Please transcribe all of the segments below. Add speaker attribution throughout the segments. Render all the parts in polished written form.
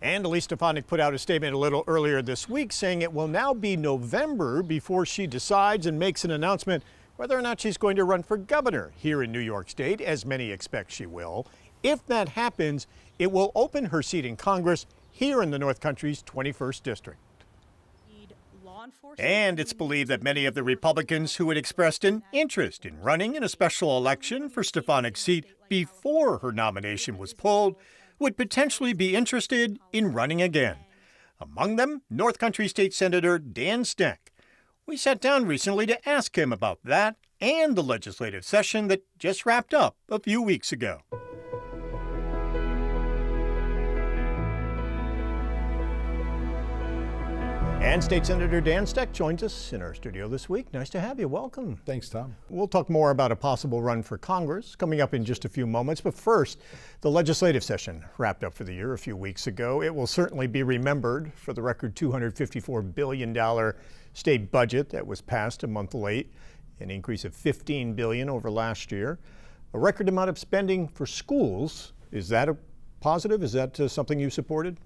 Speaker 1: And Elise Stefanik put out a statement a little earlier this week saying it will now be November before she decides and makes an announcement whether or not she's going to run for governor here in New York State, as many expect she will. If that happens, it will open her seat in Congress here in the North Country's 21st District. And it's believed that many of the Republicans who had expressed an interest in running in a special election for Stefanik's seat before her nomination was pulled would potentially be interested in running again. Among them, North Country State Senator Dan Stec. We sat down recently to ask him about that and the legislative session that just wrapped up a few weeks ago. And State Senator Dan Stec joins us in our studio this week. Nice to have you. Welcome.
Speaker 2: Thanks, Tom.
Speaker 1: We'll talk more about a possible run for Congress coming up in just a few moments. But first, the legislative session wrapped up for the year a few weeks ago. It will certainly be remembered for the record $254 billion state budget that was passed a month late, an increase of $15 billion over last year. A record amount of spending for schools. Is that a positive? Is that something you supported?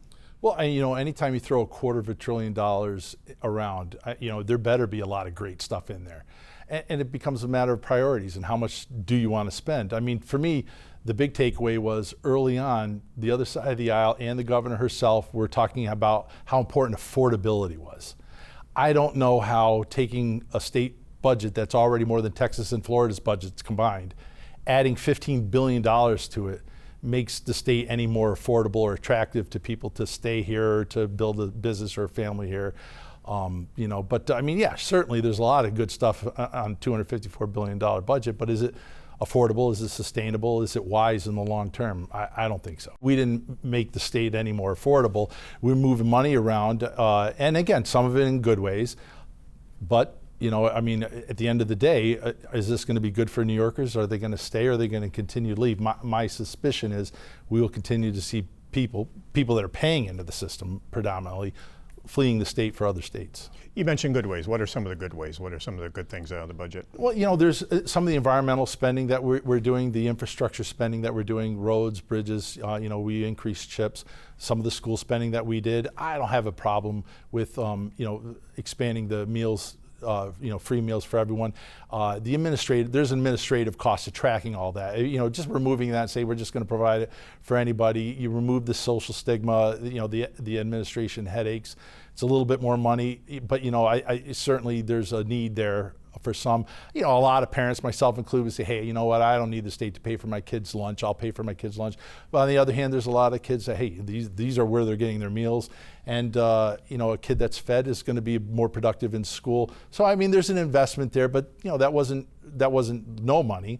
Speaker 2: Well, anytime you throw $250 billion around, there better be a lot of great stuff in there. And it becomes a matter of priorities and how much do you want to spend. I mean, for me, the big takeaway was early on, the other side of the aisle and the governor herself were talking about how important affordability was. I don't know how taking a state budget that's already more than Texas and Florida's budgets combined, adding $15 billion to it, makes the state any more affordable or attractive to people to stay here or to build a business or a family here. Certainly there's a lot of good stuff on $254 billion budget, but is it affordable? Is it sustainable? Is it wise in the long term? I don't think so. We didn't make the state any more affordable. We're moving money around, and again, some of it in good ways, but at the end of the day, is this going to be good for New Yorkers? Are they going to stay or are they going to continue to leave? My suspicion is we will continue to see people that are paying into the system predominantly fleeing the state for other states.
Speaker 1: You mentioned good ways. What are some of the good ways? What are some of the good things out of the budget?
Speaker 2: Well, there's some of the environmental spending that we're doing, the infrastructure spending that we're doing, roads, bridges, we increased CHIPS. Some of the school spending that we did, I don't have a problem with, expanding the meals, free meals for everyone. There's an administrative cost to tracking all that. Just removing that and say we're just going to provide it for anybody. You remove the social stigma, the administration headaches. It's a little bit more money, but I certainly there's a need there for some. A lot of parents, myself included, would say, hey, you know what, I don't need the state to pay for my kids' lunch. I'll pay for my kids' lunch. But on the other hand, there's a lot of kids that, hey, these are where they're getting their meals. And, a kid that's fed is going to be more productive in school. So, there's an investment there, but, that wasn't no money.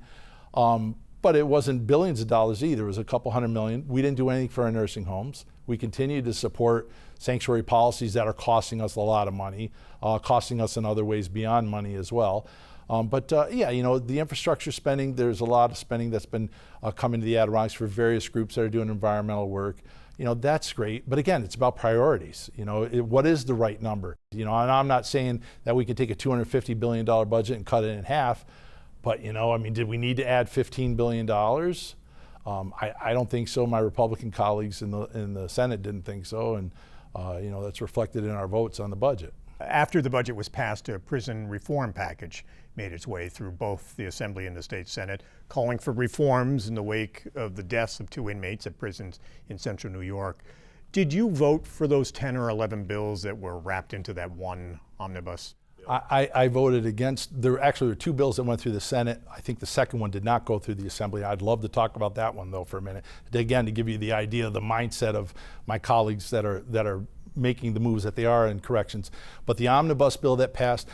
Speaker 2: But it wasn't billions of dollars either. It was a couple $100 million. We didn't do anything for our nursing homes. We continue to support sanctuary policies that are costing us a lot of money, costing us in other ways beyond money as well. The infrastructure spending, there's a lot of spending that's been coming to the Adirondacks for various groups that are doing environmental work. That's great. But again, it's about priorities. What is the right number? And I'm not saying that we could take a $250 billion budget and cut it in half. But, did we need to add $15 billion? I don't think so. My Republican colleagues in the Senate didn't think so. And, that's reflected in our votes on the budget.
Speaker 1: After the budget was passed, a prison reform package made its way through both the Assembly and the State Senate, calling for reforms in the wake of the deaths of 2 inmates at prisons in central New York. Did you vote for those 10 or 11 bills that were wrapped into that one omnibus?
Speaker 2: I voted against. There were 2 bills that went through the Senate. I think the second one did not go through the Assembly. I'd love to talk about that one though for a minute. Again, to give you the idea of the mindset of my colleagues that are making the moves that they are in corrections. But the omnibus bill that passed,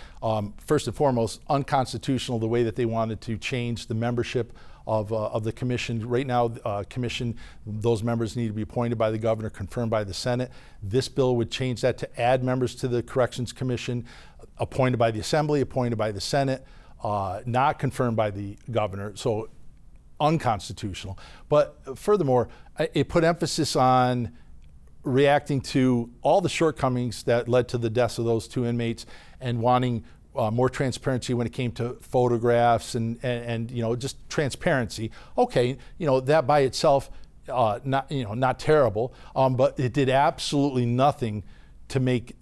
Speaker 2: first and foremost, unconstitutional the way that they wanted to change the membership of the commission. Right now, commission, those members need to be appointed by the governor, confirmed by the Senate. This bill would change that to add members to the Corrections Commission, appointed by the Assembly, appointed by the Senate, not confirmed by the governor. So unconstitutional. But furthermore, it put emphasis on reacting to all the shortcomings that led to the deaths of those 2 inmates and wanting more transparency when it came to photographs and just transparency. Okay, that by itself not terrible, but it did absolutely nothing to make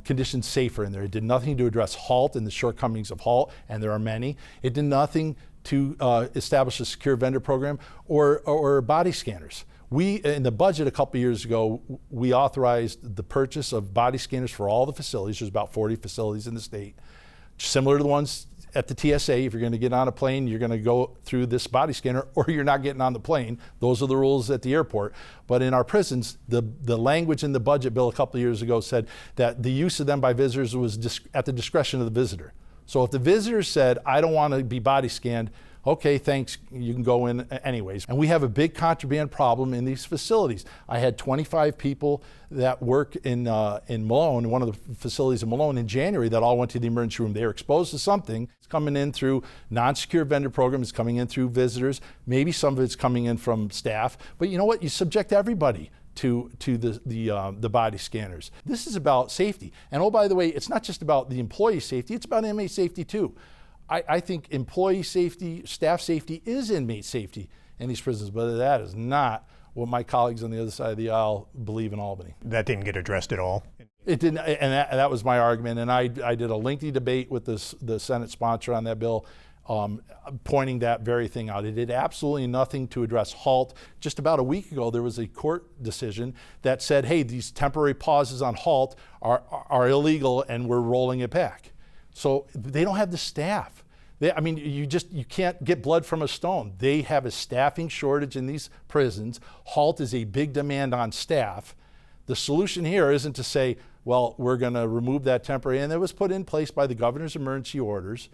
Speaker 2: conditions safer in there. It did nothing to address HALT and the shortcomings of HALT, and there are many. It did nothing to establish a secure vendor program or body scanners. We, in the budget a couple years ago, we authorized the purchase of body scanners for all the facilities. There's about 40 facilities in the state, similar to the ones at the TSA. If you're going to get on a plane, you're going to go through this body scanner, or you're not getting on the plane. Those are the rules at the airport. But in our prisons, the language in the budget bill a couple years ago said that the use of them by visitors was at the discretion of the visitor. So if the visitor said, I don't want to be body scanned, okay, thanks, you can go in anyways. And we have a big contraband problem in these facilities. I had 25 people that work in Malone, one of the facilities in Malone, in January that all went to the emergency room. They were exposed to something. It's coming in through non-secure vendor programs, it's coming in through visitors, maybe some of it's coming in from staff. But you know what? You subject everybody to the body scanners. This is about safety. And oh, by the way, it's not just about the employee safety, it's about inmate safety too. I think employee safety, staff safety is inmate safety in these prisons, but that is not what my colleagues on the other side of the aisle believe in Albany.
Speaker 1: That didn't get addressed at all?
Speaker 2: It didn't, and that was my argument, and I did a lengthy debate with the Senate sponsor on that bill, pointing that very thing out. It did absolutely nothing to address HALT. Just about a week ago, there was a court decision that said, hey, these temporary pauses on HALT are illegal and we're rolling it back. So they don't have the staff. You can't get blood from a stone. They have a staffing shortage in these prisons. HALT is a big demand on staff. The solution here isn't to say, well, we're going to remove that temporary, and it was put in place by the governor's emergency orders.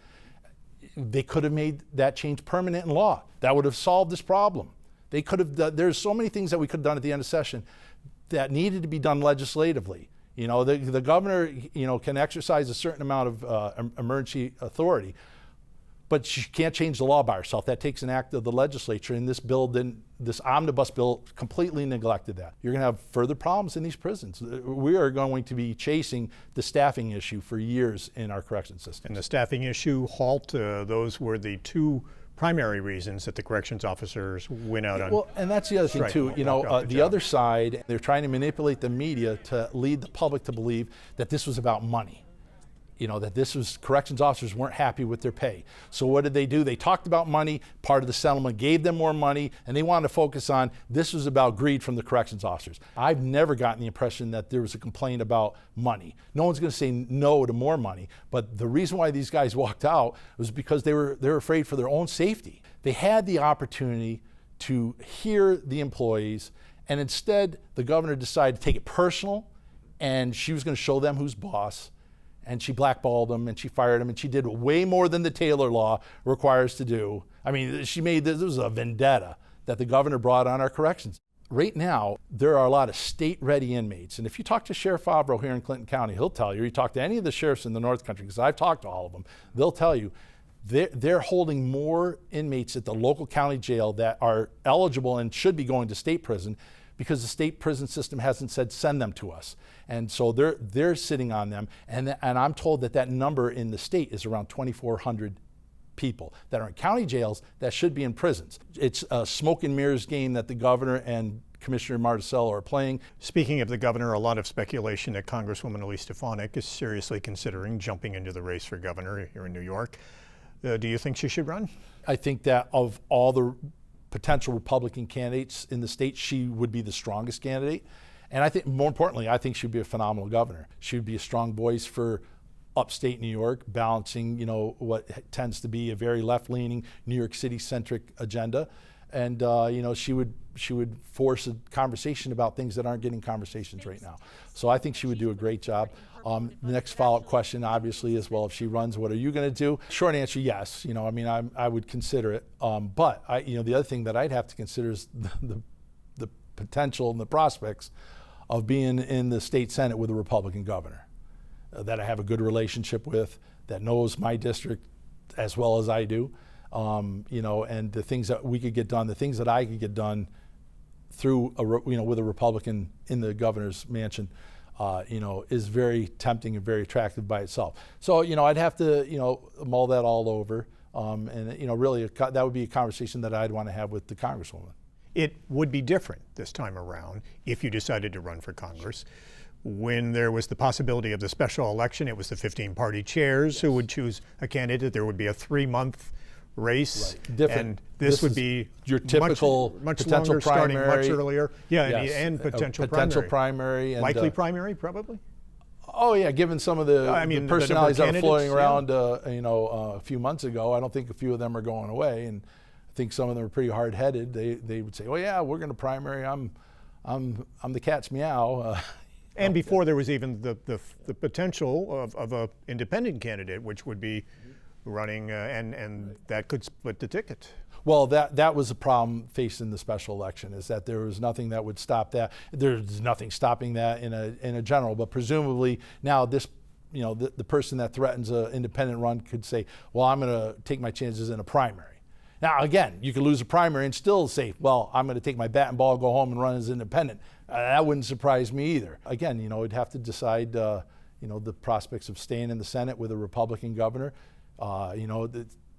Speaker 2: They could have made that change permanent in law. That would have solved this problem. They could have. There's so many things that we could have done at the end of session that needed to be done legislatively. The governor, can exercise a certain amount of emergency authority, but she can't change the law by herself. That takes an act of the legislature, and this omnibus bill completely neglected that. You're going to have further problems in these prisons. We are going to be chasing the staffing issue for years in our correction system.
Speaker 1: And the staffing issue, HALT, those were the two primary reasons that the corrections officers went out on.
Speaker 2: Well, and that's the other thing too. The other side, they're trying to manipulate the media to lead the public to believe that this was about money. That corrections officers weren't happy with their pay. So what did they do? They talked about money. Part of the settlement gave them more money, and they wanted to focus on this was about greed from the corrections officers. I've never gotten the impression that there was a complaint about money. No one's going to say no to more money, but the reason why these guys walked out was because they were afraid for their own safety. They had the opportunity to hear the employees, and instead the governor decided to take it personal, and she was going to show them who's boss. And she blackballed them, and she fired them, and she did way more than the Taylor Law requires to do. She made this was a vendetta that the governor brought on our corrections. Right now, there are a lot of state-ready inmates, and if you talk to Sheriff Favreau here in Clinton County, he'll tell you, or you talk to any of the sheriffs in the North Country, because I've talked to all of them, they'll tell you they're holding more inmates at the local county jail that are eligible and should be going to state prison, because the state prison system hasn't said send them to us. And so they're sitting on them. And I'm told that number in the state is around 2,400 people that are in county jails that should be in prisons. It's a smoke and mirrors game that the governor and Commissioner Marticello are playing.
Speaker 1: Speaking of the governor, a lot of speculation that Congresswoman Elise Stefanik is seriously considering jumping into the race for governor here in New York. Do you think she should run?
Speaker 2: I think that of all the potential Republican candidates in the state, she would be the strongest candidate. And I think, more importantly, I think she'd be a phenomenal governor. She would be a strong voice for upstate New York, balancing, what tends to be a very left-leaning New York City-centric agenda. And, she would force a conversation about things that aren't getting conversations right now. So I think she would do a great job. The next follow-up question, obviously, is, well, if she runs, what are you going to do? Short answer, yes. I would consider it. But the other thing that I'd have to consider is the potential and the prospects of being in the state Senate with a Republican governor that I have a good relationship with, that knows my district as well as I do. And the things that we could get done, the things that I could get done through with a Republican in the governor's mansion, is very tempting and very attractive by itself. So, I'd have to, mull that all over. Really, that would be a conversation that I'd want to have with the Congresswoman.
Speaker 1: It would be different this time around if you decided to run for Congress. When there was the possibility of the special election, it was the 15 party chairs who would choose a candidate. There would be a 3-month race.
Speaker 2: Right. Different.
Speaker 1: And this would be
Speaker 2: your typical
Speaker 1: much
Speaker 2: potential
Speaker 1: longer,
Speaker 2: primary,
Speaker 1: starting much earlier. Yeah,
Speaker 2: yes,
Speaker 1: and potential
Speaker 2: primary. And,
Speaker 1: likely primary, probably?
Speaker 2: Oh yeah, given some of the, the personalities that were floating around, a few months ago, I don't think a few of them are going away, and I think some of them are pretty hard-headed. They would say, "Oh yeah, we're going to primary. I'm the cat's meow."
Speaker 1: And before there was even the potential of a independent candidate, which would be running, and that could split the ticket.
Speaker 2: Well, that was a problem facing the special election, is that there was nothing that would stop that. There's nothing stopping that in a general, but presumably now this, the person that threatens an independent run could say, well, I'm going to take my chances in a primary. Now, again, you could lose a primary and still say, well, I'm going to take my bat and ball, go home and run as independent. That wouldn't surprise me either. Again, we'd have to decide, the prospects of staying in the Senate with a Republican governor.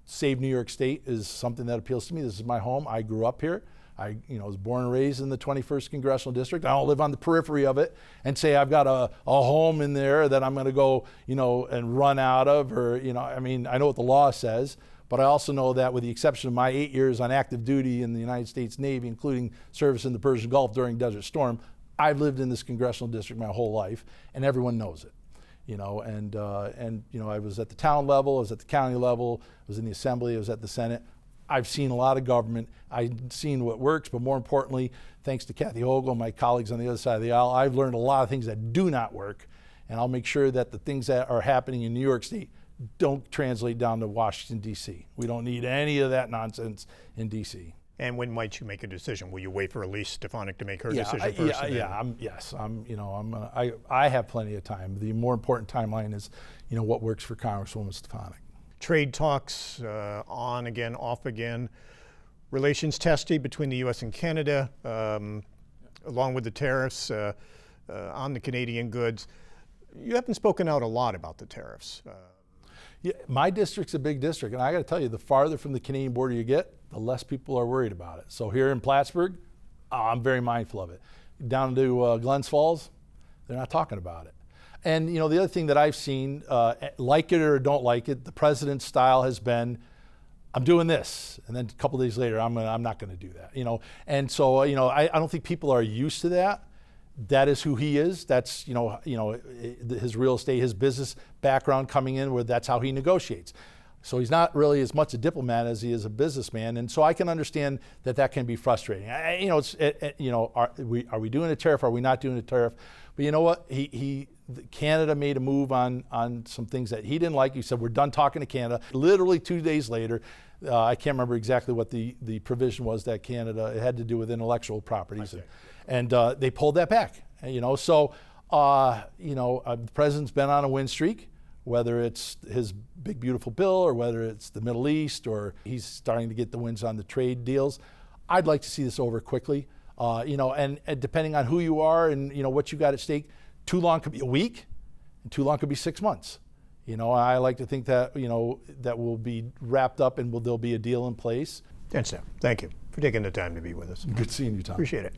Speaker 2: Save New York State is something that appeals to me. This is my home. I grew up here. I was born and raised in the 21st Congressional District. I don't live on the periphery of it and say I've got a home in there that I'm going to go, and run out of, or, I know what the law says, but I also know that with the exception of my 8 years on active duty in the United States Navy, including service in the Persian Gulf during Desert Storm, I've lived in this congressional district my whole life, and everyone knows it. I was at the town level, I was at the county level, I was in the assembly, I was at the Senate. I've seen a lot of government. I've seen what works, but more importantly, thanks to Kathy Hogle and my colleagues on the other side of the aisle, I've learned a lot of things that do not work, and I'll make sure that the things that are happening in New York State don't translate down to Washington, D.C. We don't need any of that nonsense in D.C.
Speaker 1: And when might you make a decision? Will you wait for Elise Stefanik to make her decision first?
Speaker 2: I have plenty of time. The more important timeline is, what works for Congresswoman Stefanik.
Speaker 1: Trade talks on again, off again. Relations testy between the U.S. and Canada, along with the tariffs on the Canadian goods. You haven't spoken out a lot about the tariffs.
Speaker 2: Yeah, my district's a big district, and I got to tell you, the farther from the Canadian border you get, the less people are worried about it. So here in Plattsburgh, I'm very mindful of it. Down to Glens Falls, they're not talking about it. And the other thing that I've seen, like it or don't like it, the president's style has been, I'm doing this, and then a couple days later, I'm not going to do that. And so I don't think people are used to that. That is who he is. That's his real estate, his business background coming in, where that's how he negotiates. So he's not really as much a diplomat as he is a businessman, and so I can understand that can be frustrating. Are we doing a tariff? Are we not doing a tariff? But you know what? Canada made a move on some things that he didn't like. He said, we're done talking to Canada. Literally 2 days later, I can't remember exactly what the provision was that Canada, it had to do with intellectual properties, and they pulled that back. So the president's been on a win streak, whether it's his big beautiful bill or whether it's the Middle East, or he's starting to get the wins on the trade deals. I'd like to see this over quickly, and depending on who you are and what you got at stake, too long could be a week, and too long could be 6 months. I like to think that that will be wrapped up and there'll be a deal in place.
Speaker 1: Dan Stec, thank you for taking the time to be with us.
Speaker 2: Good seeing you, Tom.
Speaker 1: Appreciate it.